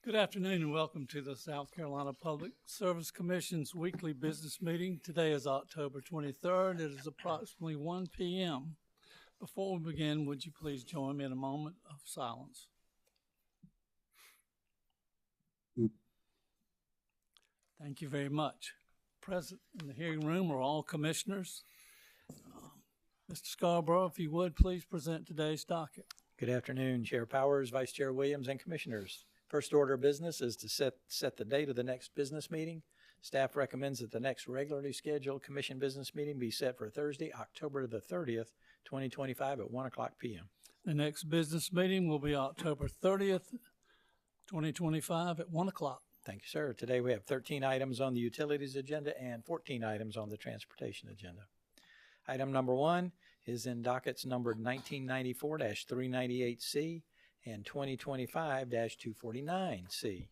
Good afternoon and welcome to the South Carolina Public Service Commission's weekly business meeting. Today is October 23rd. It is approximately 1 p.m. Before we begin, would you please join me in a moment of silence? Thank you very much. Present in the hearing room are all commissioners. Mr. Scarborough, if you would, please present today's docket. Good afternoon, Chair Powers, Vice Chair Williams, and Commissioners. First order of business is to set the date of the next business meeting. Staff recommends that the next regularly scheduled Commission business meeting be set for Thursday, October the 30th, 2025 at 1 o'clock p.m. The next business meeting will be October 30th, 2025 at 1 o'clock. Thank you, sir. Today we have 13 items on the utilities agenda and 14 items on the transportation agenda. Item number 1 is in dockets numbered 1994-398C and 2025-249C.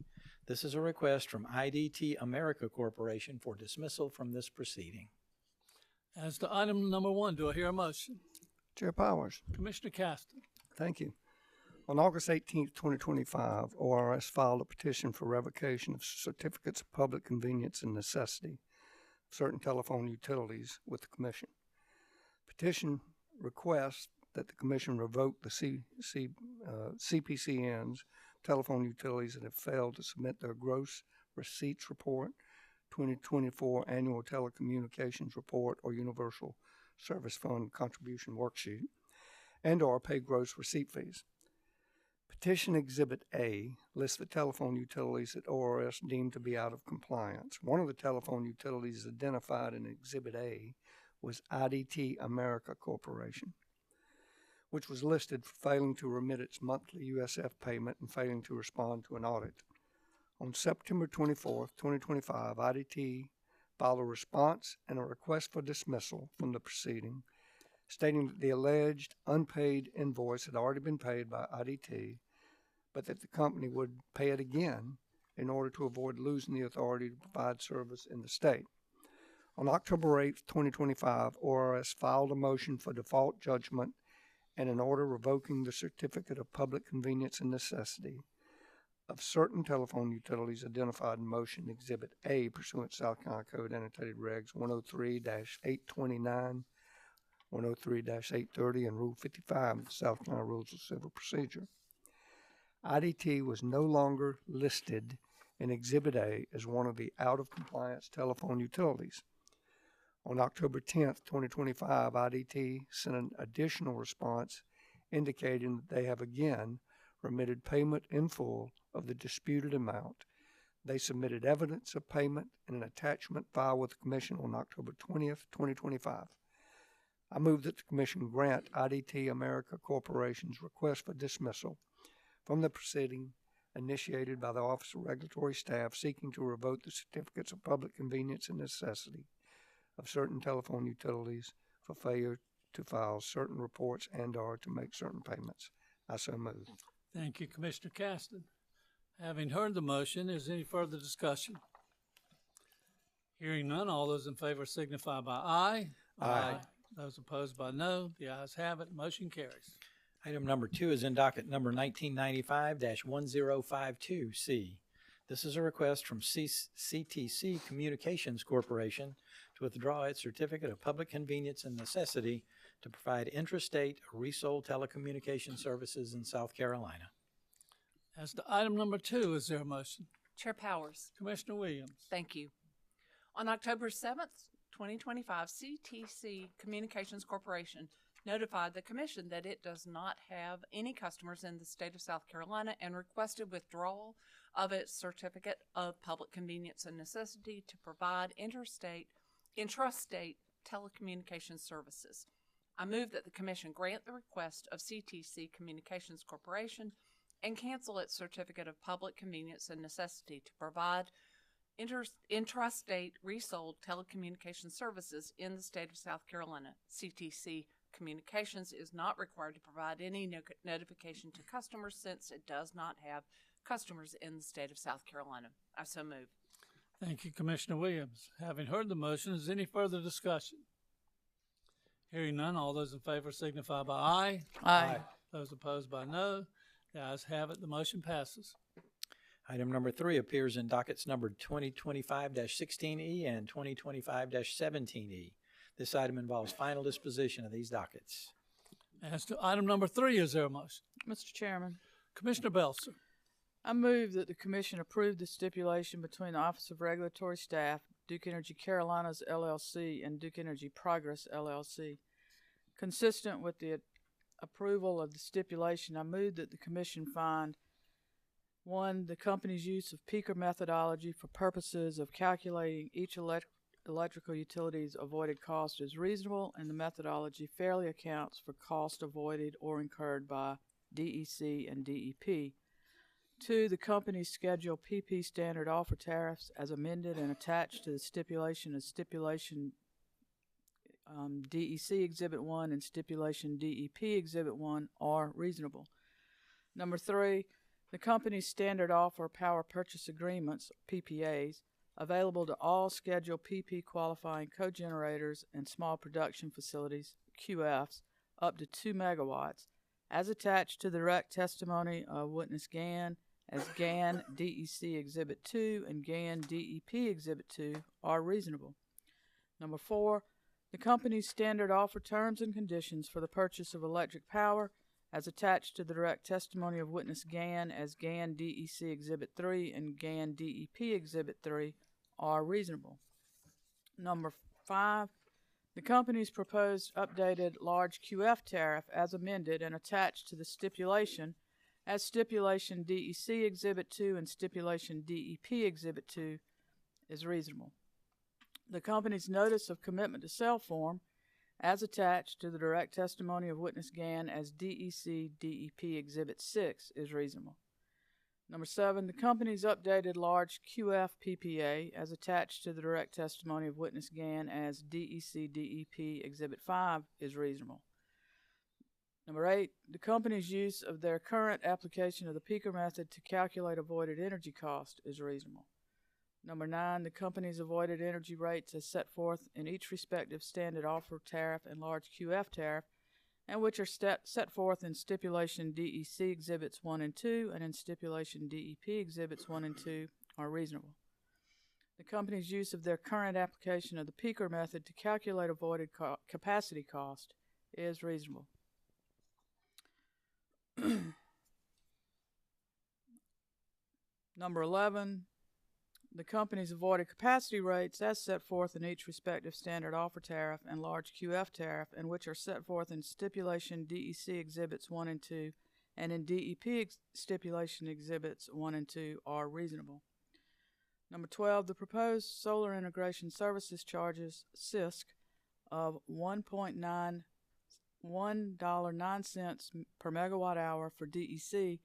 This is a request from IDT America Corporation for dismissal from this proceeding. As to item number 1, do I hear a motion? Chair Powers. Commissioner Caston. Thank you. On August 18, 2025, ORS filed a petition for revocation of certificates of public convenience and necessity of certain telephone utilities with the Commission. Petition requests that the Commission revoke the CPCN's telephone utilities that have failed to submit their gross receipts report, 2024 annual telecommunications report, or universal service fund contribution worksheet, and or pay gross receipt fees. Petition Exhibit A lists the telephone utilities that ORS deemed to be out of compliance. One of the telephone utilities identified in Exhibit A was IDT America Corporation, which was listed for failing to remit its monthly USF payment and failing to respond to an audit. On September 24, 2025, IDT filed a response and a request for dismissal from the proceeding, stating that the alleged unpaid invoice had already been paid by IDT, but that the company would pay it again in order to avoid losing the authority to provide service in the state. On October 8, 2025, ORS filed a motion for default judgment and an order revoking the certificate of public convenience and necessity of certain telephone utilities identified in Motion Exhibit A pursuant to South Carolina Code Annotated Regs 103-829, 103-830, and Rule 55 of the South Carolina Rules of Civil Procedure. IDT was no longer listed in Exhibit A as one of the out-of-compliance telephone utilities. On October 10, 2025, IDT sent an additional response indicating that they have again remitted payment in full of the disputed amount. They submitted evidence of payment in an attachment filed with the Commission on October 20, 2025. I move that the Commission grant IDT America Corporation's request for dismissal from the proceeding initiated by the Office of Regulatory Staff seeking to revoke the certificates of public convenience and necessity of certain telephone utilities for failure to file certain reports and or to make certain payments. I so move. Thank you, Commissioner Caston. Having heard the motion, is there any further discussion? Hearing none, all those in favor signify by aye. Aye. Those opposed by no. The ayes have it. Motion carries. Item number 2 is in docket number 1995-1052C. This is a request from CTC Communications Corporation to withdraw its certificate of public convenience and necessity to provide intrastate resold telecommunication services in South Carolina. As to item number 2, is there a motion? Chair Powers. Commissioner Williams. Thank you. On October 7th, 2025, CTC Communications Corporation notified the Commission that it does not have any customers in the state of South Carolina and requested withdrawal of its certificate of public convenience and necessity to provide intrastate telecommunications services. I move that the Commission grant the request of CTC Communications Corporation and cancel its certificate of public convenience and necessity to provide intrastate resold telecommunications services in the state of South Carolina. CTC Communications is not required to provide any notification to customers since it does not have customers in the state of South Carolina. I so move. Thank you, Commissioner Williams. Having heard the motion, is there any further discussion? Hearing none, all those in favor signify by aye. Aye. Those opposed by no. The ayes have it. The motion passes. Item number 3 appears in dockets numbered 2025-16E and 2025-17E. This item involves final disposition of these dockets. As to item number 3, is there a motion? Mr. Chairman, Commissioner Belser. I move that the Commission approve the stipulation between the Office of Regulatory Staff, Duke Energy Carolinas LLC, and Duke Energy Progress LLC. Consistent with the approval of the stipulation, I move that the Commission find 1, the company's use of peaker methodology for purposes of calculating each electrical utility's avoided cost is reasonable, and the methodology fairly accounts for cost avoided or incurred by DEC and DEP. 2, the company's scheduled PP standard offer tariffs as amended and attached to the stipulation as stipulation DEC Exhibit 1 and stipulation DEP Exhibit 1 are reasonable. Number 3, the company's standard offer power purchase agreements, PPAs, available to all scheduled PP qualifying cogenerators and small production facilities, QFs, up to 2 megawatts, as attached to the direct testimony of witness GAN as GAN DEC Exhibit 2 and GAN DEP Exhibit 2 are reasonable. Number 4, the company's standard offer terms and conditions for the purchase of electric power as attached to the direct testimony of witness GAN as GAN DEC Exhibit 3 and GAN DEP Exhibit 3 are reasonable. Number 5, the company's proposed updated large QF tariff as amended and attached to the stipulation as stipulation DEC Exhibit 2 and stipulation DEP Exhibit 2 is reasonable. The company's notice of commitment to sell form as attached to the direct testimony of witness GAN as DEC DEP Exhibit 6 is reasonable. Number 7, the company's updated large QF PPA as attached to the direct testimony of witness GAN as DEC DEP Exhibit 5 is reasonable. Number 8, the company's use of their current application of the peaker method to calculate avoided energy cost is reasonable. Number 9, the company's avoided energy rates as set forth in each respective standard offer tariff and large QF tariff, and which are set forth in stipulation DEC Exhibits 1 and 2 and in stipulation DEP Exhibits 1 and 2 are reasonable. The company's use of their current application of the peaker method to calculate avoided capacity cost is reasonable. Number 11, the company's avoided capacity rates as set forth in each respective standard offer tariff and large QF tariff, and which are set forth in stipulation DEC Exhibits 1 and 2 and in DEP stipulation Exhibits 1 and 2 are reasonable. Number 12, the proposed solar integration services charges, SISC, of $1.9 per megawatt hour for DEC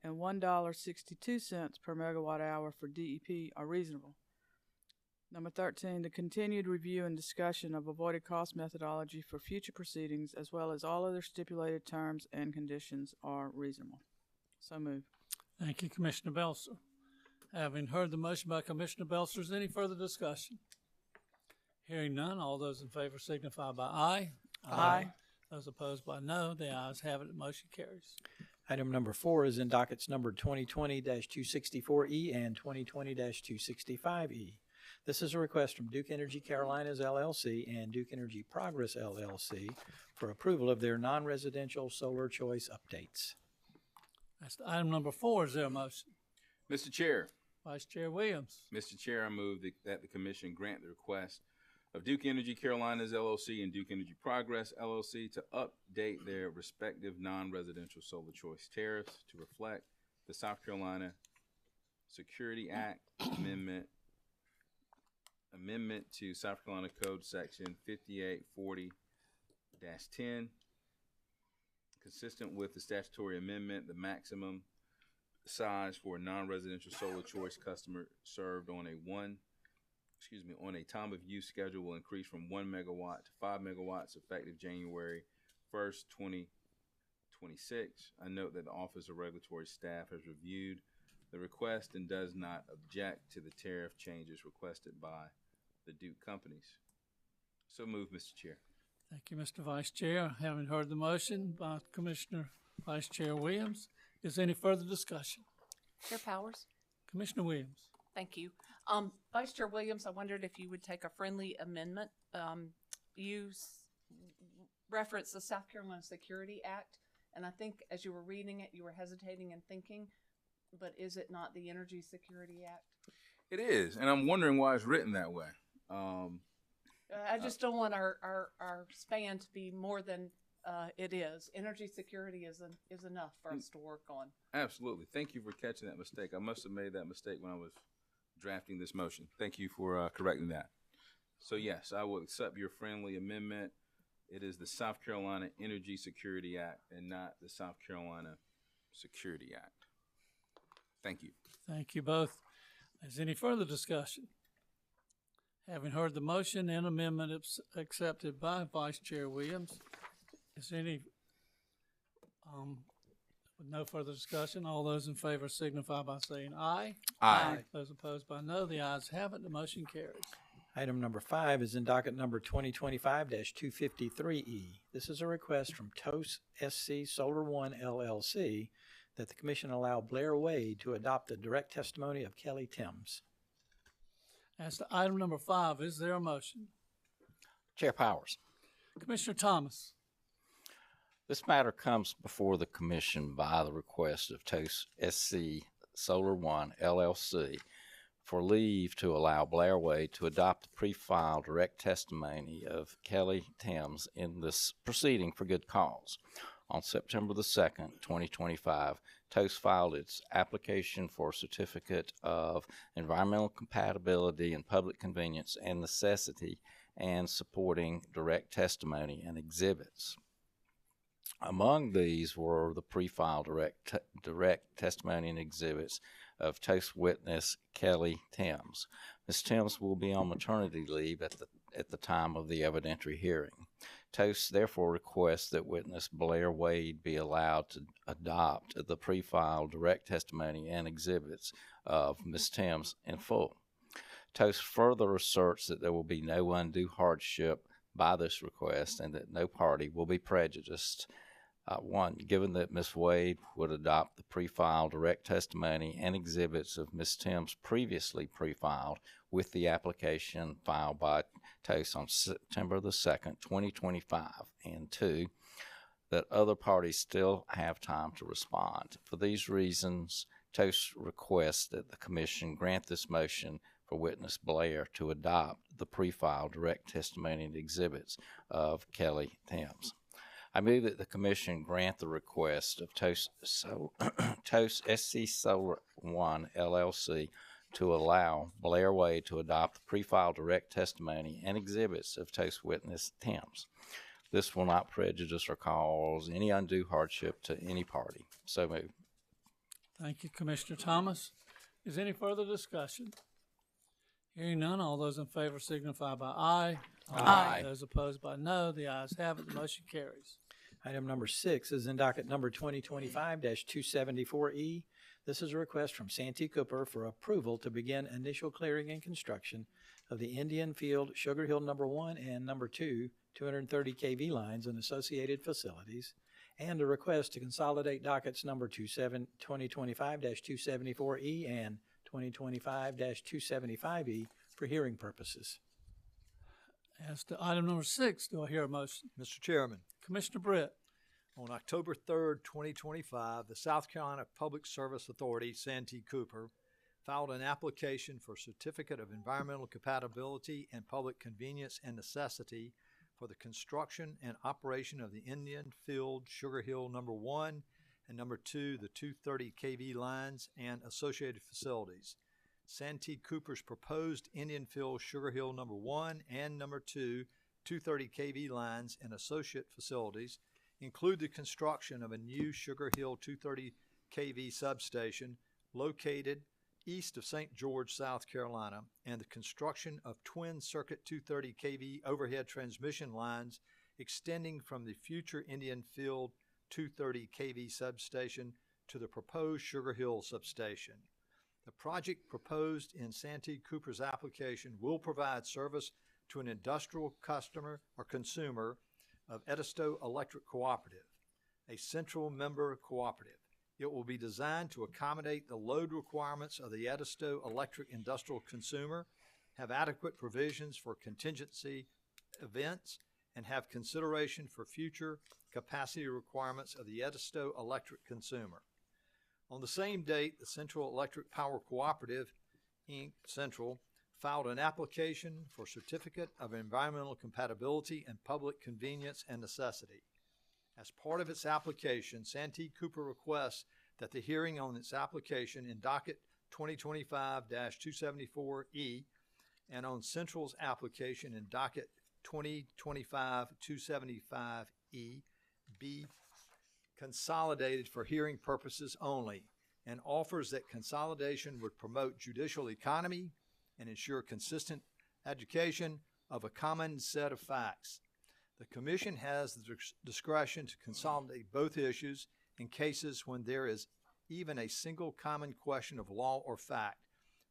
and $1.62 per megawatt hour for DEP are reasonable. Number 13, the continued review and discussion of avoided cost methodology for future proceedings as well as all other stipulated terms and conditions are reasonable. So moved. Thank you, Commissioner Belser. Having heard the motion by Commissioner Belser, is any further discussion? Hearing none, all those in favor signify by aye. Aye. Those opposed by no, the ayes have it, the motion carries. Item number 4 is in dockets numbered 2020-264E and 2020-265E. This is a request from Duke Energy Carolinas LLC and Duke Energy Progress LLC for approval of their non-residential solar choice updates. That's item number 4. Is there a motion? Mr. Chair, Vice Chair Williams. Mr. Chair, I move that the Commission grant the request of Duke Energy Carolinas LLC and Duke Energy Progress LLC to update their respective non-residential solar choice tariffs to reflect the South Carolina Security Act amendment to South Carolina Code Section 5840-10. Consistent with the statutory amendment, the maximum size for a non-residential solar choice customer served on a time of use schedule will increase from 1 megawatt to 5 megawatts effective January 1st, 2026. I note that the Office of Regulatory Staff has reviewed the request and does not object to the tariff changes requested by the Duke companies. So move, Mr. Chair. Thank you, Mr. Vice Chair. Having heard the motion by Commissioner Vice Chair Williams, is there any further discussion? Chair Powers, Commissioner Williams. Thank you. Vice Chair Williams, I wondered if you would take a friendly amendment. You referenced the South Carolina Security Act, and I think as you were reading it, you were hesitating and thinking, but is it not the Energy Security Act? It is, and I'm wondering why it's written that way. I just don't want our span to be more than it is. Energy security is enough for us to work on. Absolutely. Thank you for catching that mistake. I must have made that mistake when I was drafting this motion. Thank you for correcting that. So yes, I will accept your friendly amendment. It is the South Carolina Energy Security Act and not the South Carolina Security Act. Thank you. Thank you both. Is any further discussion? Having heard the motion and amendment accepted by Vice Chair Williams, is there any, with no further discussion, all those in favor signify by saying aye. Aye. Those opposed by no, the ayes have it, the motion carries. Item number 5 is in docket number 2025-253E. This is a request from TOS SC Solar One LLC that the commission allow Blair Wade to adopt the direct testimony of Kelly Timms. As to item number 5, is there a motion? Chair Powers, Commissioner Thomas. this matter comes before the Commission by the request of TOS SC Solar One LLC for leave to allow Blair Wade to adopt the pre-filed direct testimony of Kelly Timms in this proceeding for good cause. On September the 2nd, 2025, TOS filed its application for a certificate of environmental compatibility and public convenience and necessity and supporting direct testimony and exhibits. Among these were the pre-filed direct testimony and exhibits of TOS witness Kelly Timms. Ms. Timms will be on maternity leave at the time of the evidentiary hearing. TOS therefore requests that witness Blair Wade be allowed to adopt the pre-filed direct testimony and exhibits of Ms. Timms in full. TOS further asserts that there will be no undue hardship by this request and that no party will be prejudiced. One, given that Ms. Wade would adopt the pre-filed direct testimony and exhibits of Ms. Timms previously pre-filed with the application filed by TOS on September the 2nd, 2025, and 2, that other parties still have time to respond. For these reasons, TOS requests that the Commission grant this motion for witness Blair to adopt the pre-filed direct testimony and exhibits of Kelly Timms. I move that the Commission grant the request of TOS SC Solar One LLC to allow Blair Wade to adopt the pre-filed direct testimony and exhibits of TOS witness Timms. This will not prejudice or cause any undue hardship to any party. So moved. Thank you, Commissioner Thomas. Is there any further discussion? Hearing none, all those in favor signify by aye. Aye. Those opposed by no, the ayes have it, the motion carries. Item number 6 is in docket number 2025-274E. This is a request from Santee Cooper for approval to begin initial clearing and construction of the Indian Field Sugar Hill number 1 and number 2 230 kV lines and associated facilities, and a request to consolidate dockets number 2025-274E and 2025-275E for hearing purposes. As to item number 6, do I hear a motion? Mr. Chairman, Commissioner Britt. on October 3rd, 2025, the South Carolina Public Service Authority, Santee Cooper, filed an application for Certificate of Environmental Compatibility and Public Convenience and Necessity for the construction and operation of the Indian Field Sugar Hill number 1 and number 2, the 230 kV lines and associated facilities. Santee Cooper's proposed Indian Field Sugar Hill number 1 and number 2 230 kV lines and associate facilities include the construction of a new Sugar Hill 230 kV substation located east of St. George, South Carolina, and the construction of twin circuit 230 kV overhead transmission lines extending from the future Indian Field 230 kV substation to the proposed Sugar Hill substation. The project proposed in Santee Cooper's application will provide service to an industrial customer or consumer of Edisto Electric Cooperative, a central member cooperative, It will be designed to accommodate the load requirements of the Edisto electric industrial consumer, have adequate provisions for contingency events, and have consideration for future capacity requirements of the Edisto electric consumer. On the same date, the Central Electric Power Cooperative, Inc., Central, filed an application for Certificate of Environmental Compatibility and Public Convenience and Necessity. As part of its application, Santee Cooper requests that the hearing on its application in docket 2025-274E and on Central's application in docket 2025-275E be consolidated for hearing purposes only, and offers that consolidation would promote judicial economy and ensure consistent education of a common set of facts. The Commission has the discretion to consolidate both issues in cases when there is even a single common question of law or fact.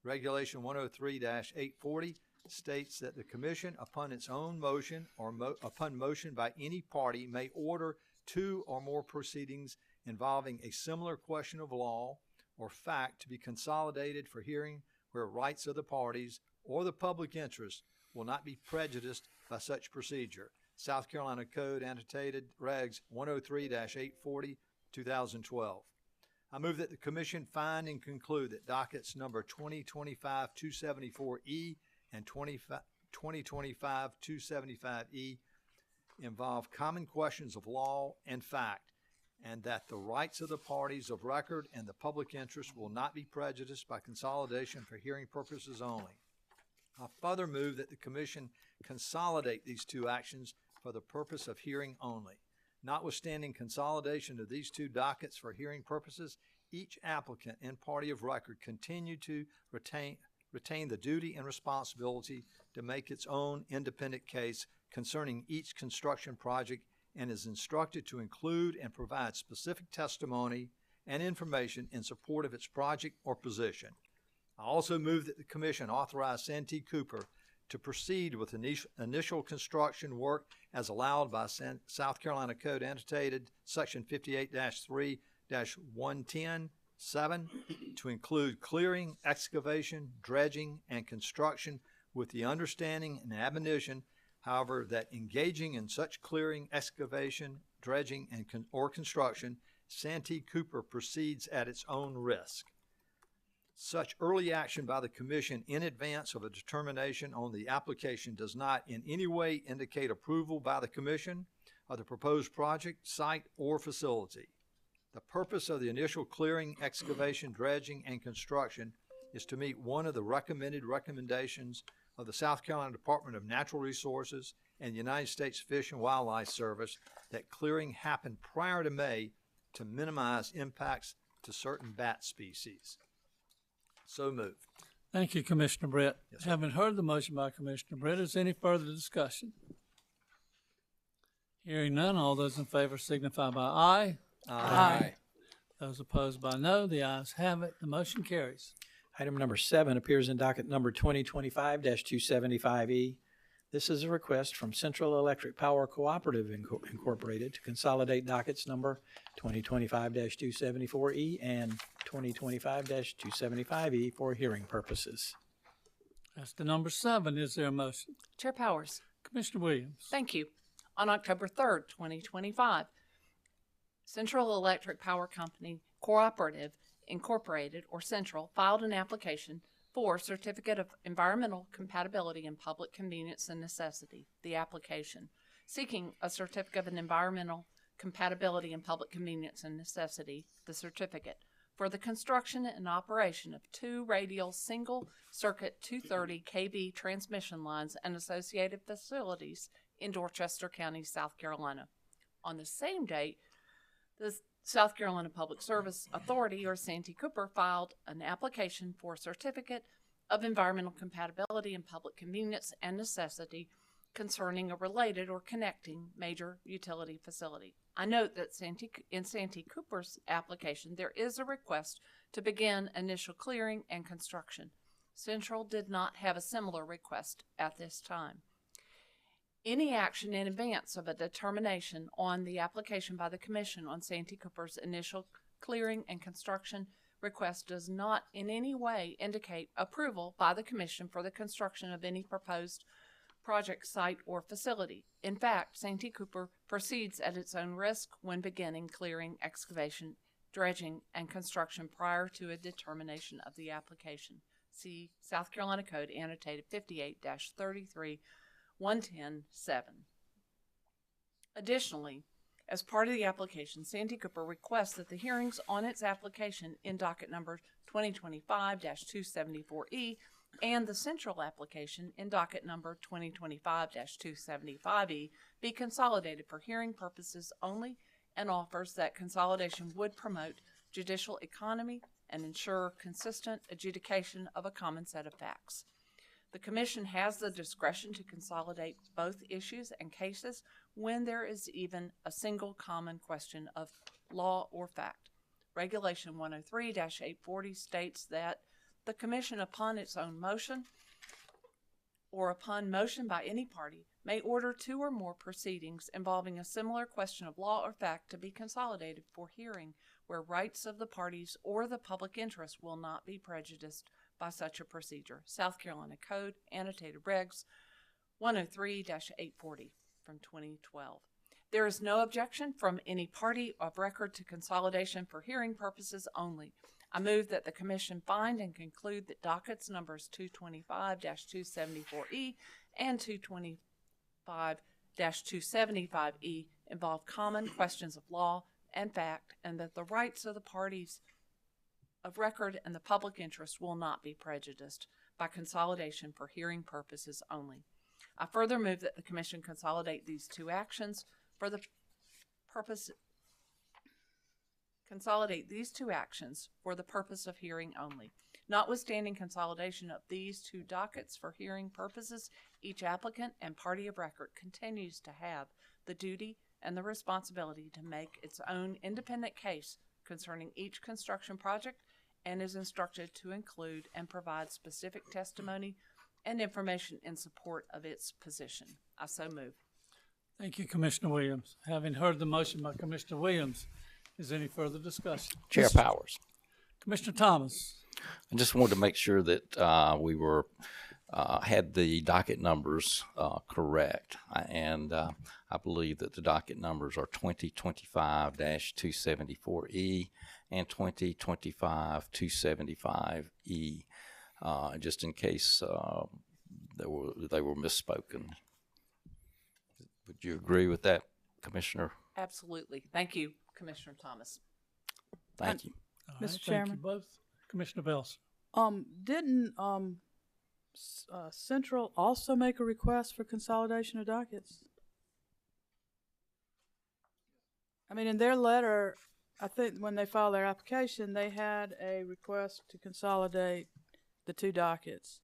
Regulation 103-840 states that the Commission, upon its own motion or upon motion by any party, may order two or more proceedings involving a similar question of law or fact to be consolidated for hearing where rights of the parties or the public interest will not be prejudiced by such procedure. South Carolina Code Annotated Regs 103-840, 2012. I move that the Commission find and conclude that dockets number 2025-274E and 2025-275E involve common questions of law and fact, and that the rights of the parties of record and the public interest will not be prejudiced by consolidation for hearing purposes only. I further move that the Commission consolidate these two actions for the purpose of hearing only. Notwithstanding consolidation of these two dockets for hearing purposes, each applicant and party of record continue to retain the duty and responsibility to make its own independent case concerning each construction project and is instructed to include and provide specific testimony and information in support of its project or position. I also move that the Commission authorize Santee Cooper to proceed with initial construction work as allowed by South Carolina Code Annotated Section 58-3-110(7) to include clearing, excavation, dredging, and construction with the understanding and admonition, however, that engaging in such clearing, excavation, dredging, or construction, Santee Cooper proceeds at its own risk. Such early action by the Commission in advance of a determination on the application does not in any way indicate approval by the Commission of the proposed project, site, or facility. The purpose of the initial clearing, excavation, dredging, and construction is to meet one of the recommended recommendations of the South Carolina Department of Natural Resources and the United States Fish and Wildlife Service that clearing happen prior to May to minimize impacts to certain bat species. So moved. Thank you, Commissioner Brett. Yes, sir. Having heard the motion by Commissioner Brett, is there any further discussion? Hearing none, all those in favor signify by aye. Aye. Those opposed by no, the ayes have it. The motion carries. Item number 7 appears in docket number 2025-275E. This is a request from Central Electric Power Cooperative Incorporated to consolidate dockets number 2025-274E and 2025-275E for hearing purposes. That's the number 7. Is there a motion? Chair Powers. Commissioner Williams. Thank you. On October 3rd, 2025, Central Electric Power Company Cooperative Incorporated, or Central, filed an application for Certificate of Environmental Compatibility and Public Convenience and Necessity, the application, seeking a Certificate of Environmental Compatibility and Public Convenience and Necessity, the certificate, for the construction and operation of 2 radial single-circuit 230 kV transmission lines and associated facilities in Dorchester County, South Carolina. On the same date, the South Carolina Public Service Authority, or Santee Cooper, filed an application for a Certificate of Environmental Compatibility and Public Convenience and Necessity concerning a related or connecting major utility facility. I note that in Santee Cooper's application, there is a request to begin initial clearing and construction. Central did not have a similar request at this time. Any action in advance of a determination on the application by the Commission on Santee Cooper's initial clearing, and construction request does not in any way indicate approval by the Commission for the construction of any proposed project site or facility. In fact, Santee Cooper proceeds at its own risk when beginning clearing, excavation, dredging, and construction prior to a determination of the application. See South Carolina Code Annotated 58-33, 110-7. Additionally, as part of the application, Santee Cooper requests that the hearings on its application in docket number 2025-274E and the central application in docket number 2025-275E be consolidated for hearing purposes only, and offers that consolidation would promote judicial economy and ensure consistent adjudication of a common set of facts. The Commission has the discretion to consolidate both issues and cases when there is even a single common question of law or fact. Regulation 103-840 states that the Commission, upon its own motion or upon motion by any party, may order two or more proceedings involving a similar question of law or fact to be consolidated for hearing where rights of the parties or the public interest will not be prejudiced by such a procedure. South Carolina Code, Annotated Regs 103-840 from 2012. There is no objection from any party of record to consolidation for hearing purposes only. I move that the Commission find and conclude that dockets numbers 225-274E and 225-275E involve common questions of law and fact, and that the rights of the parties of record and the public interest will not be prejudiced by consolidation for hearing purposes only. I further move that the Commission consolidate these two actions for the purpose of hearing only. Notwithstanding consolidation of these two dockets for hearing purposes, each applicant and party of record continues to have the duty and the responsibility to make its own independent case concerning each construction project, and is instructed to include and provide specific testimony and information in support of its position. I so move. Thank you, Commissioner Williams. Having heard the motion by Commissioner Williams, is there any further discussion? Chair Powers. Commissioner Thomas. I just wanted to make sure that we were had the docket numbers correct, and I believe that the docket numbers are 2025-274E and 2025-275E, just in case they were misspoken. Would you agree with that, Commissioner? Absolutely. Thank you, Commissioner Thomas. Thank you. All Mr. Thank Chairman. you both. Commissioner Belson. Didn't Central also make a request for consolidation of dockets? I mean, in their letter, I think when they filed their application, they had a request to consolidate the two dockets.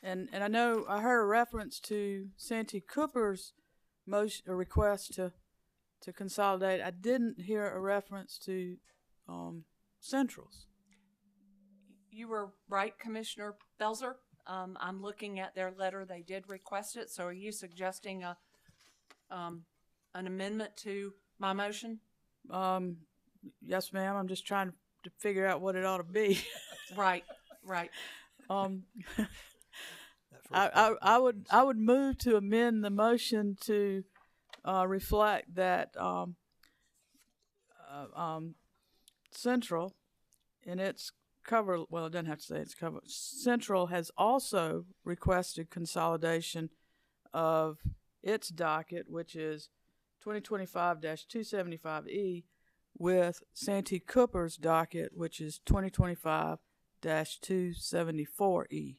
And I know I heard a reference to Santee Cooper's motion, a request to consolidate. I didn't hear a reference to Central's. You were right, Commissioner Belzer. I'm looking at their letter. They did request it. So are you suggesting an amendment to my motion? Yes, ma'am. I'm just trying to figure out what it ought to be. Right. I would move to amend the motion to reflect that Central in its cover, well, it doesn't have to say it's cover. Central has also requested consolidation of its docket, which is 2025-275E, with Santee Cooper's docket, which is 2025-274E.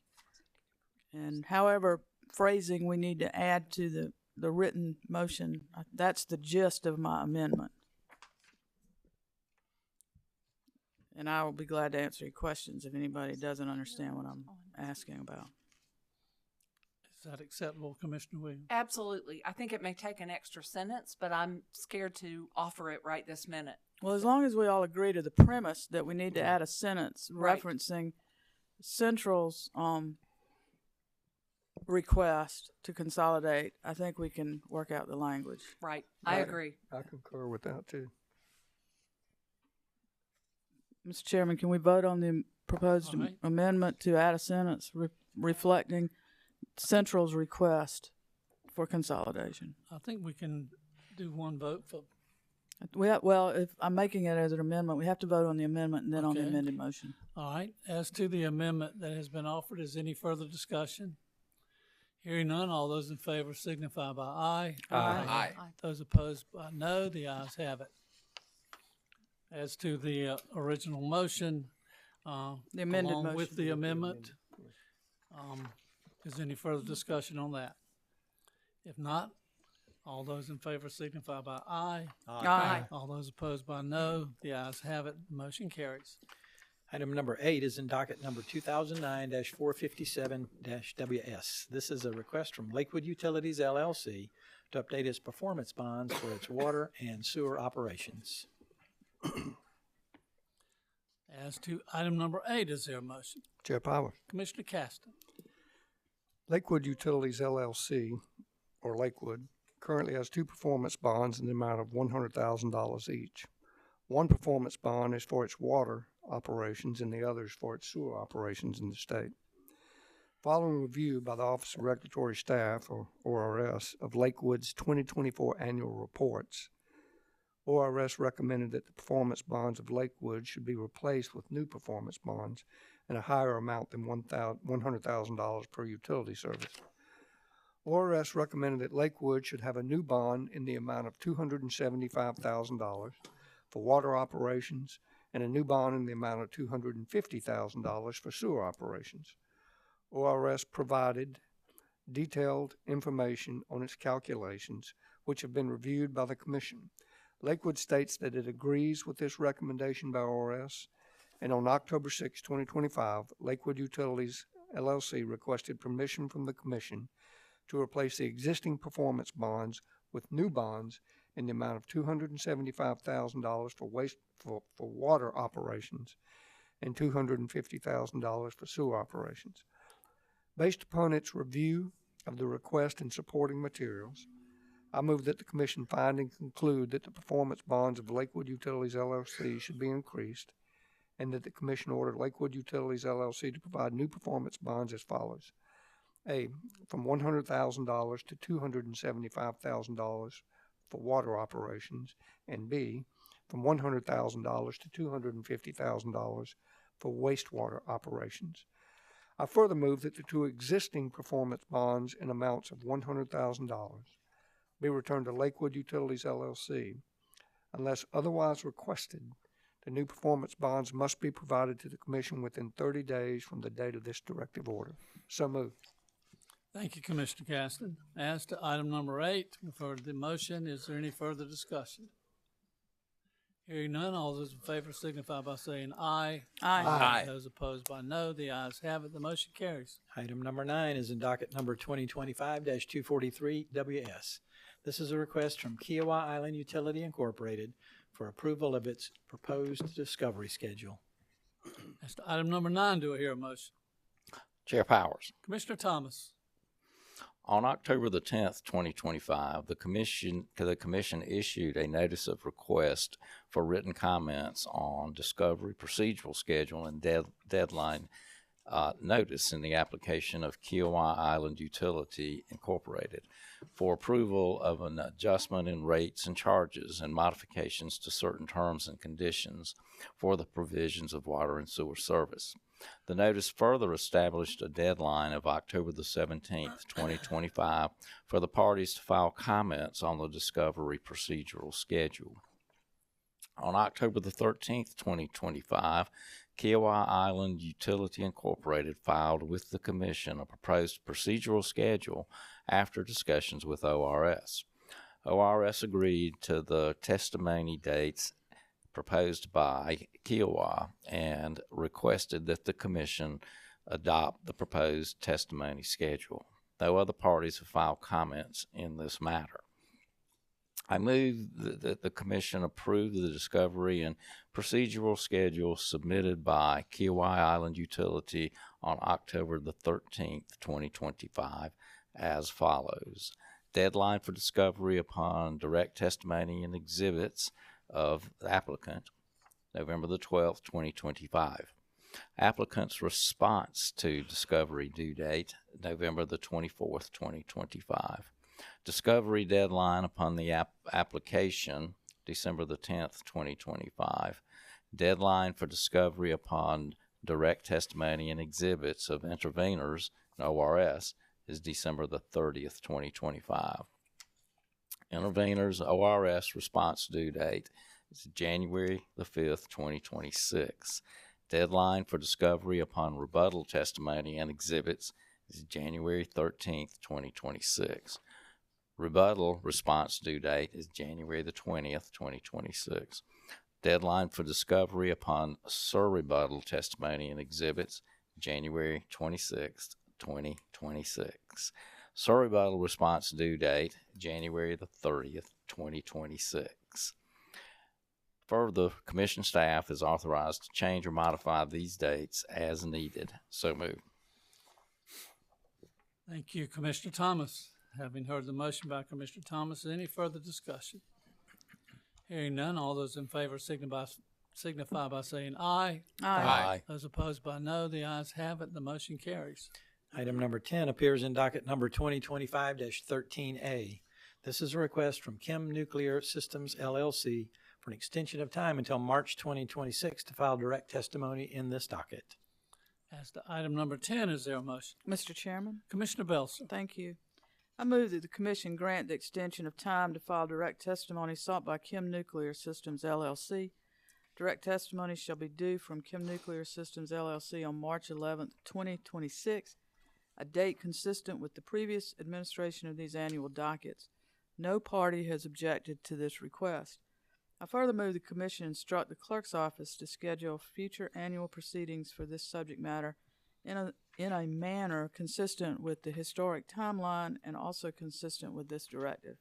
And however phrasing we need to add to the written motion, that's the gist of my amendment. And I will be glad to answer your questions if anybody doesn't understand what I'm asking about. Is that acceptable, Commissioner Williams? Absolutely. I think it may take an extra sentence, but I'm scared to offer it right this minute. Well, as long as we all agree to the premise that we need to add a sentence Right. referencing Central's request to consolidate, I think we can work out the language. Right. I agree. I concur with that too. Mr. Chairman, can we vote on the proposed All right. amendment to add a sentence reflecting Central's request for consolidation? I think we can do one vote for, Well, if I'm making it as an amendment, we have to vote on the amendment and then on the Okay. amended motion. all right. As to the amendment that has been offered, is any further discussion? Hearing none, all those in favor signify by aye. Aye. Those opposed by no, the ayes have it. As to the original motion, The amended along with motion. the amendment, is any further discussion on that? If not, all those in favor signify by aye. Aye. All those opposed by no, the ayes have it, the motion carries. Item number 8 is in docket number 2009-457-WS. This is a request from Lakewood Utilities LLC to update its performance bonds for its water and sewer operations. As to item number 8, is there a motion? Chair Powers. Commissioner Caston. Lakewood Utilities LLC, or Lakewood, currently has 2 performance bonds in the amount of $100,000 each. One performance bond is for its water operations and the other is for its sewer operations in the state. Following review by the Office of Regulatory Staff, or ORS, of Lakewood's 2024 annual reports, ORS recommended that the performance bonds of Lakewood should be replaced with new performance bonds in a higher amount than $100,000 per utility service. ORS recommended that Lakewood should have a new bond in the amount of $275,000 for water operations and a new bond in the amount of $250,000 for sewer operations. ORS provided detailed information on its calculations, which have been reviewed by the Commission. Lakewood states that it agrees with this recommendation by ORS, and on October 6, 2025, Lakewood Utilities LLC requested permission from the Commission to replace the existing performance bonds with new bonds in the amount of $275,000 for water operations and $250,000 for sewer operations. Based upon its review of the request and supporting materials, I move that the Commission find and conclude that the performance bonds of Lakewood Utilities LLC should be increased, and that the Commission order Lakewood Utilities LLC to provide new performance bonds as follows. A, from $100,000 to $275,000 for water operations, and B, from $100,000 to $250,000 for wastewater operations. I further move that the 2 existing performance bonds in amounts of $100,000 be returned to Lakewood Utilities LLC. Unless otherwise requested, the new performance bonds must be provided to the Commission within 30 days from the date of this directive order. So moved. Thank you, Commissioner Caston. As to item number 8, refer to the motion. Is there any further discussion? Hearing none, all those in favor signify by saying aye. Aye. Those opposed by no, the ayes have it. The motion carries. Item number 9 is in docket number 2025-243-WS. This is a request from Kiowa Island Utility Incorporated for approval of its proposed discovery schedule. As to item number 9, do I hear a motion? Chair Powers. Commissioner Thomas. On October the 10th, 2025, the Commission issued a notice of request for written comments on discovery procedural schedule and deadline notice in the application of Kiowa Island Utility Incorporated for approval of an adjustment in rates and charges and modifications to certain terms and conditions for the provisions of water and sewer service. The notice further established a deadline of October the 17th, 2025 for the parties to file comments on the discovery procedural schedule. On October the 13th, 2025, Kiowa Island Utility Incorporated filed with the Commission a proposed procedural schedule after discussions with ORS. ORS agreed to the testimony dates proposed by Kiowa and requested that the Commission adopt the proposed testimony schedule. No other parties have filed comments in this matter. I move that the Commission approve the discovery and procedural schedule submitted by Kiowa Island Utility on October the 13th, 2025 as follows. Deadline for discovery upon direct testimony and exhibits of the applicant November the 12th, 2025. Applicant's response to discovery due date, November the 24th, 2025. Discovery deadline upon the application, December the 10th, 2025. Deadline for discovery upon direct testimony and exhibits of interveners and ORS is December the 30th, 2025. Interveners ORS response due date is January the 5th, 2026. Deadline for discovery upon rebuttal testimony and exhibits is January 13th, 2026. Rebuttal response due date is January the 20th, 2026. Deadline for discovery upon surrebuttal testimony and exhibits, January 26th, 2026. Surrebuttal response due date, January the 30th, 2026. Further, Commission staff is authorized to change or modify these dates as needed. So moved. Thank you, Commissioner Thomas. Having heard the motion by Commissioner Thomas, any further discussion? Hearing none, all those in favor signify by saying aye. Aye. Those opposed by no, the ayes have it, the motion carries. Item number 10 appears in docket number 2025-13A. This is a request from Chem Nuclear Systems LLC for an extension of time until March 2026 to file direct testimony in this docket. As to item number 10, is there a motion? Mr. Chairman, Commissioner Belson. thank you. I move that the Commission grant the extension of time to file direct testimony sought by Chem Nuclear Systems LLC. Direct testimony shall be due from Chem Nuclear Systems LLC on March 11th, 2026, a date consistent with the previous administration of these annual dockets. No party has objected to this request. I further move the Commission instruct the Clerk's Office to schedule future annual proceedings for this subject matter in a manner consistent with the historic timeline and also consistent with this directive.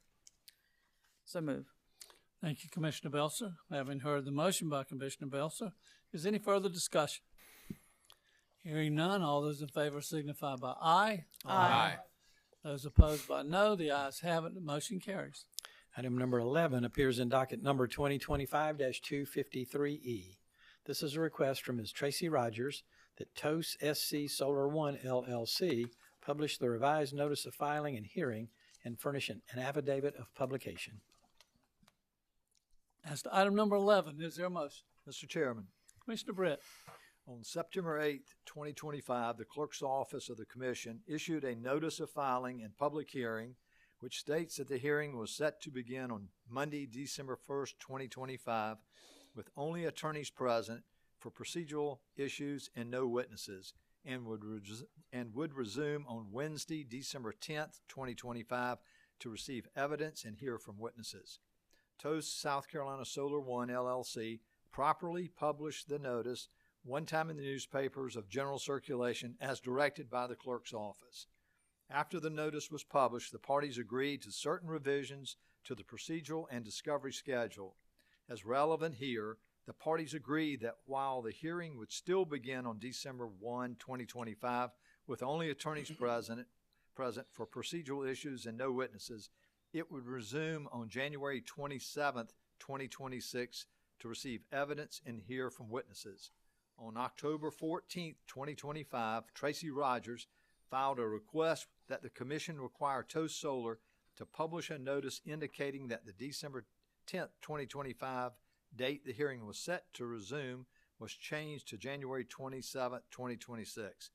So move. Thank you, Commissioner Belser. Having heard the motion by Commissioner Belser, is any further discussion? Hearing none, all those in favor signify by aye. Aye. Those opposed by no, the ayes have it, the motion carries. Item number 11 appears in docket number 2025-253E. This is a request from Ms. Tracy Rogers that TOS SC Solar One LLC publish the revised notice of filing and hearing and furnish an affidavit of publication. As to item number 11, is there a motion? Mr. Chairman, Commissioner Brett. on September 8th, 2025, the Clerk's Office of the Commission issued a notice of filing and public hearing which states that the hearing was set to begin on Monday, December 1st, 2025, with only attorneys present for procedural issues and no witnesses, and would resume on Wednesday, December 10th, 2025, to receive evidence and hear from witnesses. TOS South Carolina Solar One LLC properly published the notice one time in the newspapers of general circulation as directed by the clerk's office. After the notice was published, the parties agreed to certain revisions to the procedural and discovery schedule. As relevant here, the parties agreed that while the hearing would still begin on December 1, 2025, with only attorneys present for procedural issues and no witnesses, it would resume on January 27, 2026, to receive evidence and hear from witnesses. On October 14, 2025, Tracy Rogers filed a request that the Commission require TOS Solar to publish a notice indicating that the December 10, 2025 date the hearing was set to resume was changed to January 27, 2026.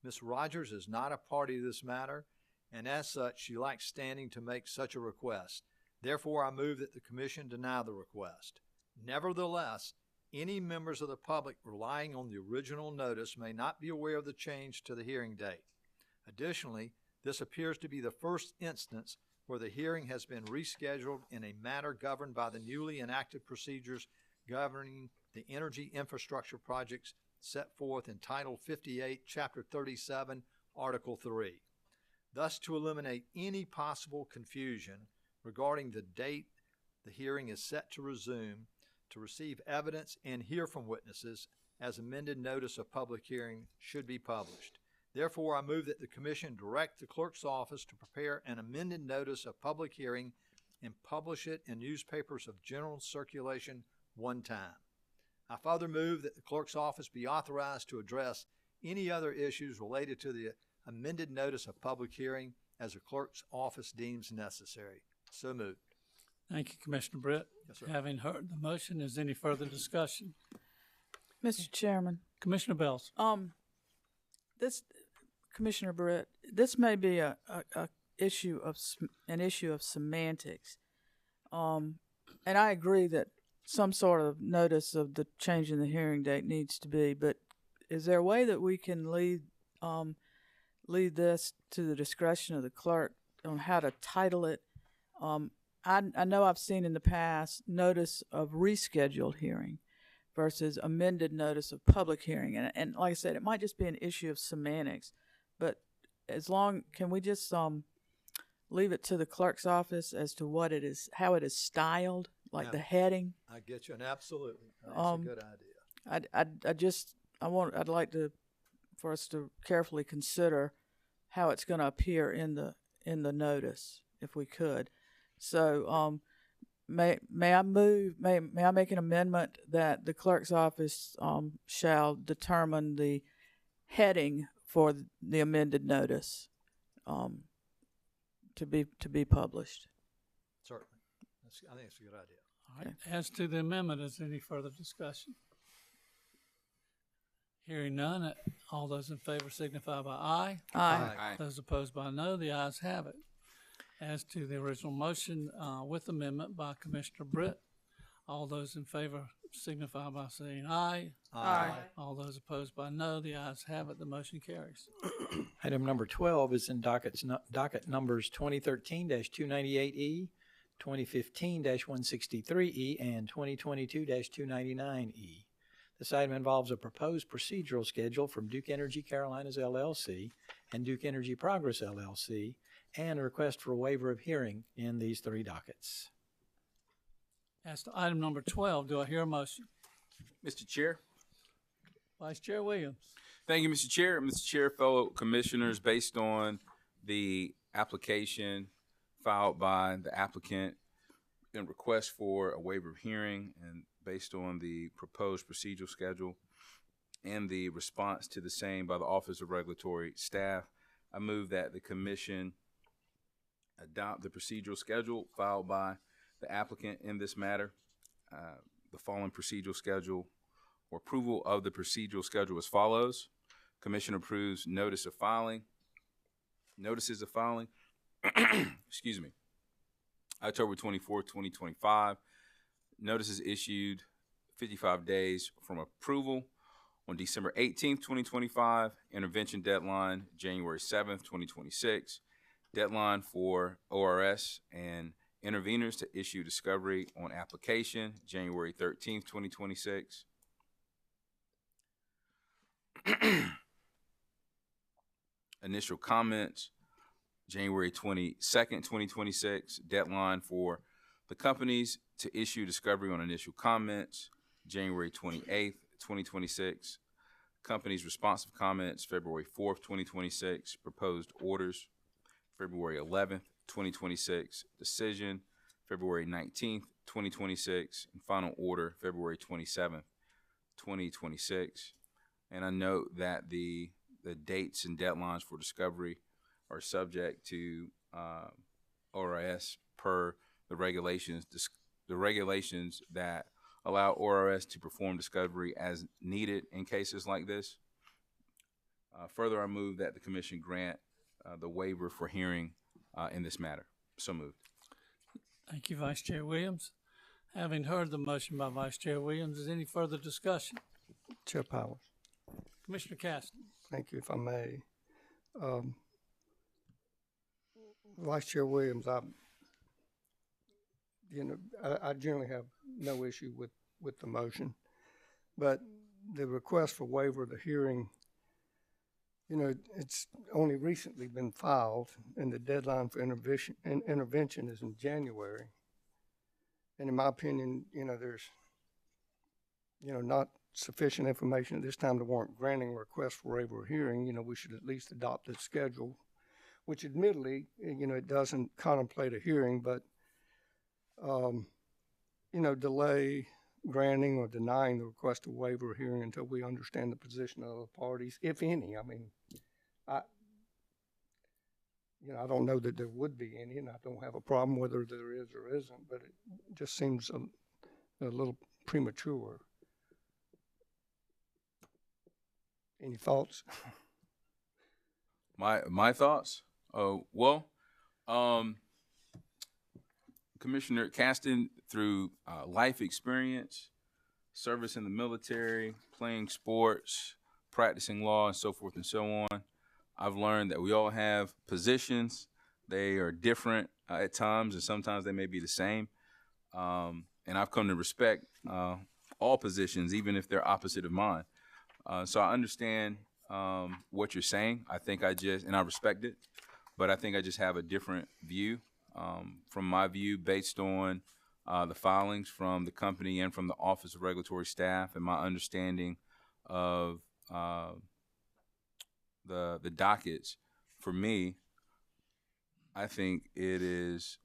Ms. Rogers is not a party to this matter, and as such, she lacks standing to make such a request. Therefore, I move that the Commission deny the request. Nevertheless, any members of the public relying on the original notice may not be aware of the change to the hearing date. Additionally, this appears to be the first instance where the hearing has been rescheduled in a matter governed by the newly enacted procedures governing the energy infrastructure projects set forth in Title 58, Chapter 37, Article 3. Thus, to eliminate any possible confusion regarding the date the hearing is set to resume, to receive evidence and hear from witnesses, as amended notice of public hearing should be published. Therefore, I move that the Commission direct the Clerk's Office to prepare an amended notice of public hearing and publish it in newspapers of general circulation one time. I further move that the clerk's office be authorized to address any other issues related to the amended notice of public hearing as the clerk's office deems necessary. So moved. Thank you, Commissioner Britt. Yes, sir. Having heard the motion, is any further discussion? Mr. Chairman, Commissioner Bells. this, Commissioner Britt, this may be an issue of semantics. And I agree that some sort of notice of the change in the hearing date needs to be, but is there a way that we can lead this to the discretion of the clerk on how to title it? I know I've seen in the past notice of rescheduled hearing versus amended notice of public hearing. And like I said, it might just be an issue of semantics, but can we just leave it to the clerk's office as to what it is, how it is styled, like Yeah. the heading? I get you, and absolutely. That's a good idea. I'd like for us to carefully consider how it's going to appear in the notice, if we could. So, may I make an amendment that the clerk's office shall determine the heading for the amended notice to be published? Certainly. I think it's a good idea. All right. As to the amendment, is there any further discussion? Hearing none, all those in favor signify by aye. Aye. Aye. Those opposed by no, the ayes have it. As to the original motion with amendment by Commissioner Britt, all those in favor signify by saying aye. Aye. All those opposed by no, the ayes have it. The motion carries. Item number 12 is in docket numbers 2013-298E, 2015-163E, and 2022-299E. This item involves a proposed procedural schedule from Duke Energy Carolinas LLC and Duke Energy Progress LLC, and a request for a waiver of hearing in these three dockets. As to item number 12, do I hear a motion? Mr. Chair. Vice Chair Williams. Thank you, Mr. Chair. Mr. Chair, fellow commissioners, based on the application filed by the applicant and request for a waiver of hearing, and based on the proposed procedural schedule and the response to the same by the Office of Regulatory Staff, I move that the commission adopt the procedural schedule filed by the applicant in this matter. The following procedural schedule or approval of the procedural schedule as follows. Commission approves notices of filing, excuse me, October 24th, 2025. Notices issued 55 days from approval on December 18th, 2025. Intervention deadline, January 7th, 2026. Deadline for ORS and interveners to issue discovery on application, January 13th, 2026. Initial comments, January 22nd, 2026. Deadline for the companies to issue discovery on initial comments, January 28th, 2026. Companies' responsive comments, February 4th, 2026. Proposed orders, February 11th, 2026. Decision, February 19th, 2026. And final order, February 27th, 2026. And I note that the dates and deadlines for discovery are subject to ORS per the regulations that allow ORS to perform discovery as needed in cases like this. Further, I move that the commission grant the waiver for hearing in this matter. So moved. Thank you, Vice Chair Williams. Having heard the motion by Vice Chair Williams, is any further discussion? Chair Powers. Commissioner Caston. Thank you, if I may. Vice Chair Williams, I generally have no issue with the motion, but the request for waiver of the hearing, it's only recently been filed, and the deadline for intervention is in January. And in my opinion, there's, not sufficient information at this time to warrant granting a request for waiver of hearing. We should at least adopt the schedule, which admittedly, it doesn't contemplate a hearing, but, delay granting or denying the request of waiver hearing until we understand the position of the parties, if any. I mean, I don't know that there would be any, and I don't have a problem whether there is or isn't, but it just seems a little premature. Any thoughts? My thoughts? Commissioner Caston, through life experience, service in the military, playing sports, practicing law, and so forth and so on, I've learned that we all have positions. They are different at times, and sometimes they may be the same. And I've come to respect all positions, even if they're opposite of mine. So I understand what you're saying. I respect it, but I think I just have a different view. From my view, based on the filings from the company and from the Office of Regulatory Staff, and my understanding of the dockets, for me, I think it is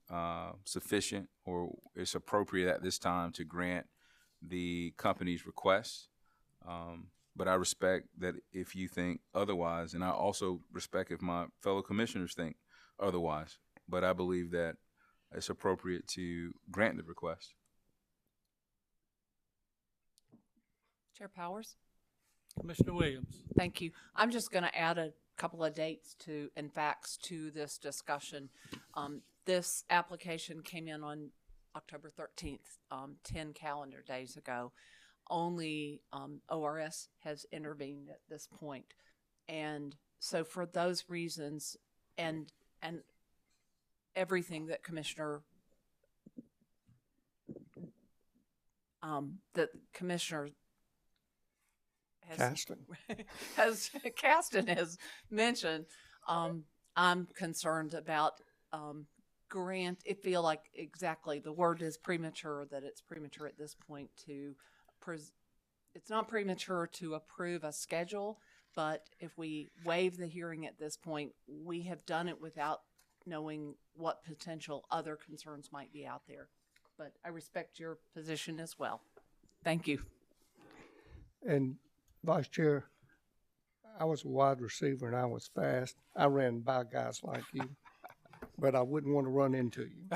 sufficient, or it's appropriate at this time to grant the company's request. But I respect that if you think otherwise, and I also respect if my fellow commissioners think otherwise. But I believe that it's appropriate to grant the request. Chair Powers? Commissioner Williams. Thank you. I'm just going to add a couple of dates and facts to this discussion. This application came in on October 13th, 10 calendar days ago. Only ORS has intervened at this point. And so for those reasons and everything that Commissioner Caston has mentioned, I'm concerned about it feel like exactly the word is premature, that it's premature at this point it's not premature to approve a schedule, but if we waive the hearing at this point, we have done it without knowing what potential other concerns might be out there. But I respect your position as well. Thank you. And Vice Chair, I was a wide receiver and I was fast. I ran by guys like you, but I wouldn't want to run into you.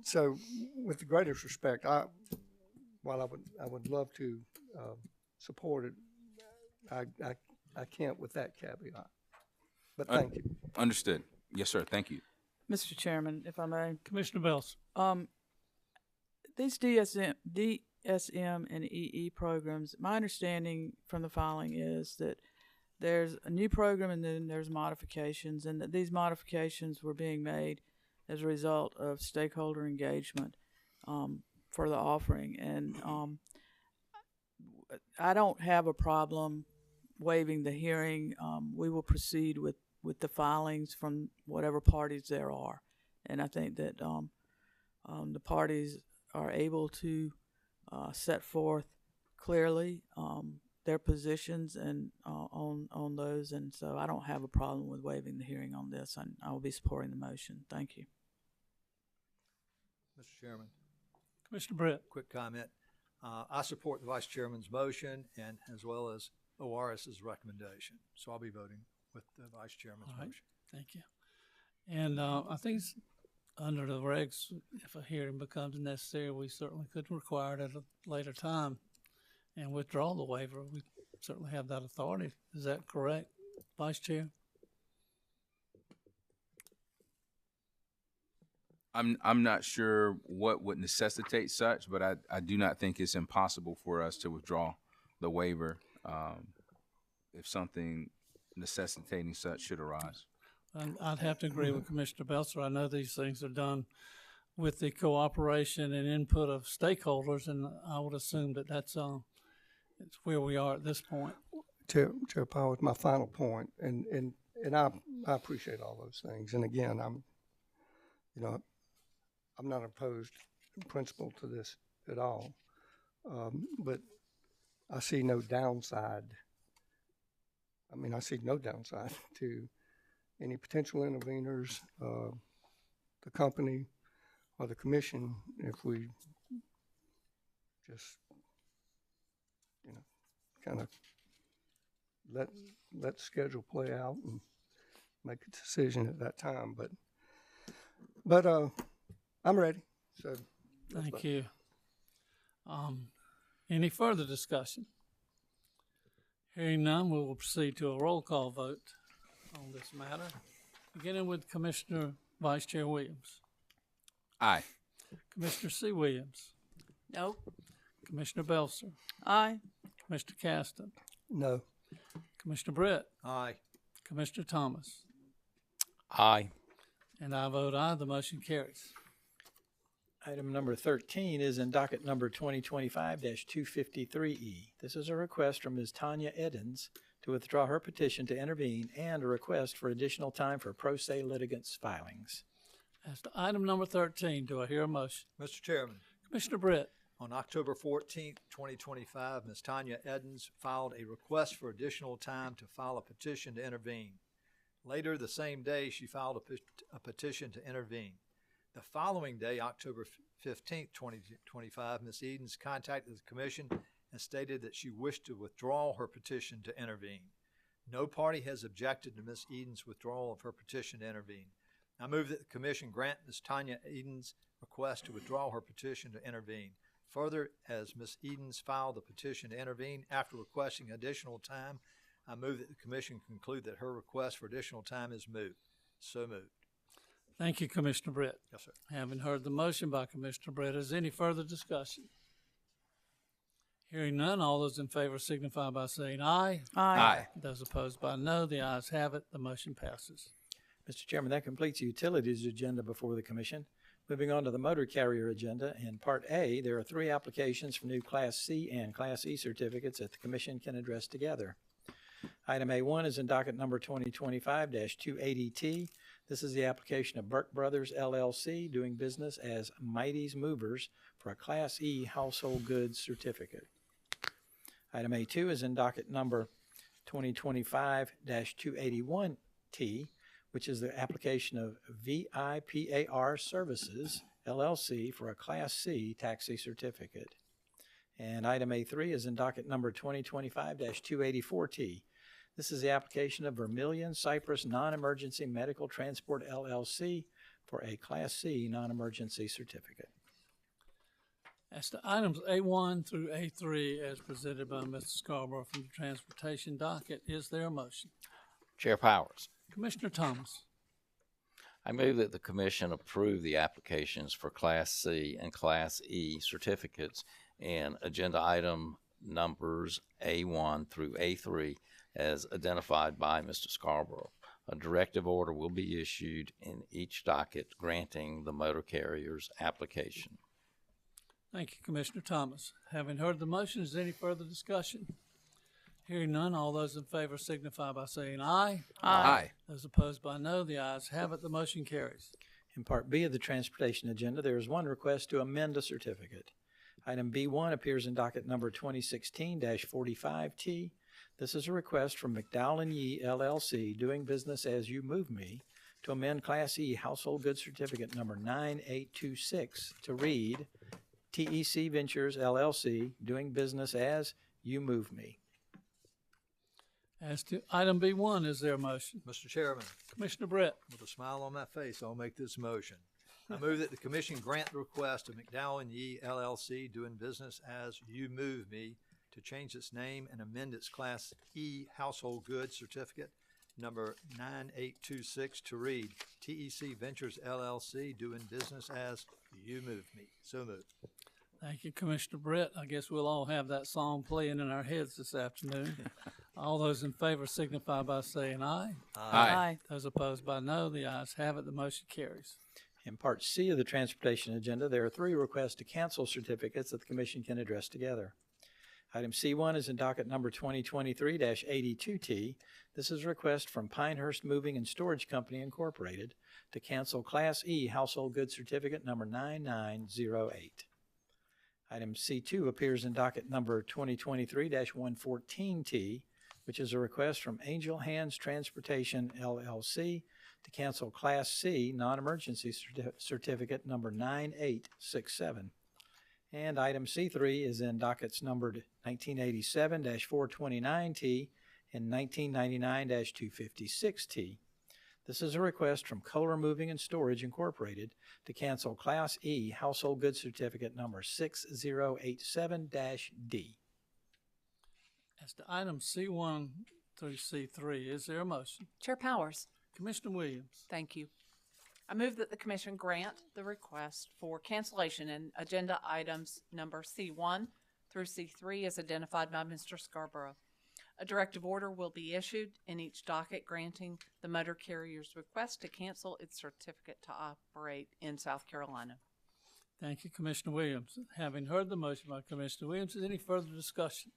So with the greatest respect, while I would love to support it, I can't with that caveat. But thank you. Understood. Yes, sir. Thank you. Mr. Chairman, if I may. Commissioner Bells. These DSM and EE programs, my understanding from the filing is that there's a new program and then there's modifications, and that these modifications were being made as a result of stakeholder engagement for the offering. And I don't have a problem waiving the hearing. We will proceed with the filings from whatever parties there are. And I think that the parties are able to set forth clearly their positions and on those. And so I don't have a problem with waiving the hearing on this, and I will be supporting the motion. Thank you. Mr. Chairman, Commissioner Brett. quick comment. I support the Vice Chairman's motion and as well as ORS's recommendation. So I'll be voting with the Vice Chairman's All right. motion. Thank you. And I think under the regs, if a hearing becomes necessary, we certainly could require it at a later time and withdraw the waiver. We certainly have that authority. Is that correct, Vice Chair? I'm not sure what would necessitate such, but I do not think it's impossible for us to withdraw the waiver if something necessitating such should arise. I'd have to agree with Commissioner Belzer. I know these things are done with the cooperation and input of stakeholders, and I would assume that that's it's where we are at this point. Chair Powers, my final point, and I appreciate all those things. And again, I'm not opposed in principle to this at all, but I see no downside. I see no downside to any potential interveners, the company or the commission, if we just, kind of let the schedule play out and make a decision at that time. But I'm ready. So Thank you. Any further discussion? Hearing none, we will proceed to a roll call vote on this matter, beginning with Commissioner Vice Chair Williams. Aye. Commissioner C. Williams. No. Commissioner Belser. Aye. Commissioner Caston. no. Commissioner Brett. Aye. Commissioner Thomas. Aye. And I vote aye. The motion carries. Item number 13 is in docket number 2025-253E. This is a request from Ms. Tanya Edens to withdraw her petition to intervene and a request for additional time for pro se litigants' filings. As to item number 13, do I hear a motion? Mr. Chairman, Commissioner Brett. on October 14th, 2025, Ms. Tanya Edens filed a request for additional time to file a petition to intervene. Later the same day, she filed a petition to intervene. The following day, October 15th, 2025, Ms. Edens contacted the Commission and stated that she wished to withdraw her petition to intervene. No party has objected to Ms. Edens' withdrawal of her petition to intervene. I move that the Commission grant Ms. Tanya Edens' request to withdraw her petition to intervene. Further, as Ms. Edens filed the petition to intervene after requesting additional time, I move that the Commission conclude that her request for additional time is moot. So moved. Thank you, Commissioner Brett. Yes, sir. Having heard the motion by Commissioner Brett, is any further discussion? Hearing none, all those in favor signify by saying aye. Aye. Those opposed by no, the ayes have it. The motion passes. Mr. Chairman, that completes the utilities agenda before the Commission. Moving on to the motor carrier agenda, in Part A, there are 3 applications for new Class C and Class E certificates that the Commission can address together. Item A1 is in docket number 2025-280T. This is the application of Burke Brothers LLC, doing business as Mighty's Movers, for a Class E household goods certificate. Item A2 is in docket number 2025-281T, which is the application of VIPAR Services LLC for a Class C taxi certificate. And item A3 is in docket number 2025-284T. This is the application of Vermilion Cypress Non-Emergency Medical Transport LLC for a Class C non-emergency certificate. As to items A1 through A3 as presented by Mr. Scarborough from the Transportation docket, is there a motion? Chair Powers. Commissioner Thomas. I move that the Commission approve the applications for Class C and Class E certificates and agenda item numbers A1 through A3 as identified by Mr. Scarborough. A directive order will be issued in each docket granting the motor carrier's application. Thank you, Commissioner Thomas. Having heard the motion, is there any further discussion? Hearing none, all those in favor signify by saying aye. Aye. Those opposed by no, the ayes have it. The motion carries. In Part B of the Transportation agenda, there is one request to amend a certificate. Item B1 appears in docket number 2016-45T. This is a request from McDowell & Yee LLC, doing business as You Move Me, to amend Class E household goods certificate number 9826 to read TEC Ventures LLC, doing business as You Move Me. As to item B1, is there a motion? Mr. Chairman, Commissioner Brett. with a smile on my face, I'll make this motion. I move that the Commission grant the request of McDowell & Yee LLC, doing business as You Move Me, to change its name and amend its Class E household goods certificate number 9826 to read TEC Ventures LLC, doing business as You Move Me. So moved. Thank you, Commissioner Brett. I guess we'll all have that song playing in our heads this afternoon. All those in favor signify by saying aye. Aye. Those opposed by no, the ayes have it. The motion carries. In Part C of the Transportation agenda, there are 3 requests to cancel certificates that the Commission can address together. Item C1 is in docket number 2023-82T. This is a request from Pinehurst Moving and Storage Company, Incorporated, to cancel Class E household goods certificate number 9908. Item C2 appears in docket number 2023-114T, which is a request from Angel Hands Transportation LLC to cancel Class C non-emergency certificate number 9867. And item C3 is in dockets numbered 1987-429T and 1999-256T. This is a request from Kohler Moving and Storage Incorporated to cancel Class E Household Goods Certificate number 6087-D. As to items C1 through C3, is there a motion? Chair Powers, Commissioner Williams. thank you. I move that the commission grant the request for cancellation in agenda items number C1 through C3 as identified by Mr. Scarborough. A directive order will be issued in each docket granting the motor carrier's request to cancel its certificate to operate in South Carolina. Thank you, Commissioner Williams. Having heard the motion by Commissioner Williams, is any further discussion?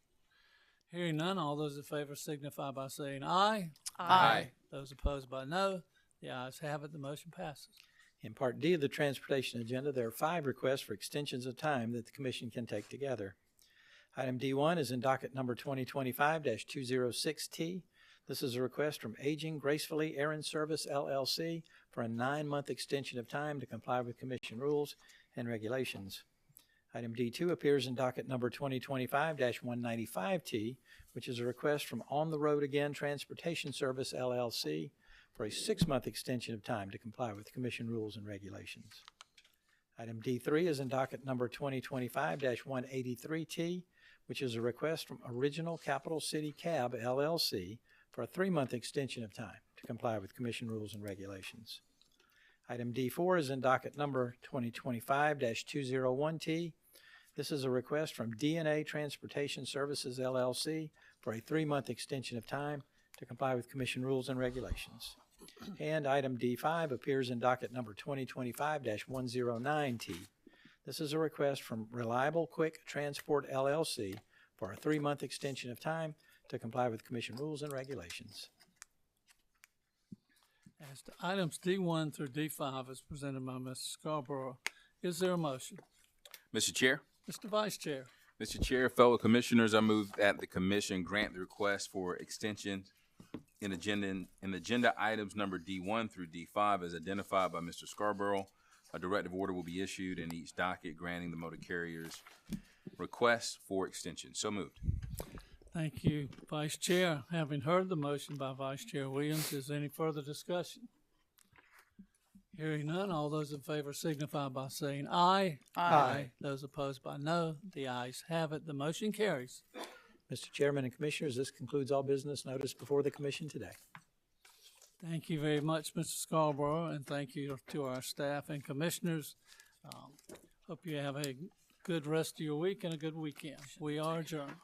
Hearing none, all those in favor signify by saying aye. Aye. Those opposed by no. The ayes have it. The motion passes. In Part D of the transportation agenda, there are 5 requests for extensions of time that the Commission can take together. Item D1 is in docket number 2025-206T. This is a request from Aging Gracefully Errand Service, LLC, for a 9-month extension of time to comply with Commission rules and regulations. Item D2 appears in docket number 2025-195T, which is a request from On the Road Again Transportation Service, LLC, for a 6-month extension of time to comply with Commission rules and regulations. Item D3 is in docket number 2025-183T, which is a request from Original Capital City Cab, LLC, for a 3-month extension of time to comply with Commission rules and regulations. Item D4 is in docket number 2025-201T. This is a request from DNA Transportation Services, LLC, for a 3-month extension of time to comply with Commission rules and regulations. And item D5 appears in docket number 2025-109T. This is a request from Reliable Quick Transport, LLC, for a 3-month extension of time to comply with Commission rules and regulations. As to items D1 through D5 as presented by Mr. Scarborough, is there a motion? Mr. Chair. Mr. Vice Chair. Mr. Chair, fellow commissioners, I move that the commission grant the request for extension in agenda items number D1 through D5 as identified by Mr. Scarborough. A directive order will be issued in each docket granting the motor carrier's request for extension. So moved. Thank you, Vice Chair. Having heard the motion by Vice Chair Williams, is there any further discussion? Hearing none, all those in favor signify by saying aye. Aye. Those opposed by no. The ayes have it. The motion carries. Mr. Chairman and Commissioners, this concludes all business noticed before the Commission today. Thank you very much, Mr. Scarborough, and thank you to our staff and commissioners. Hope you have a good rest of your week and a good weekend. We are adjourned.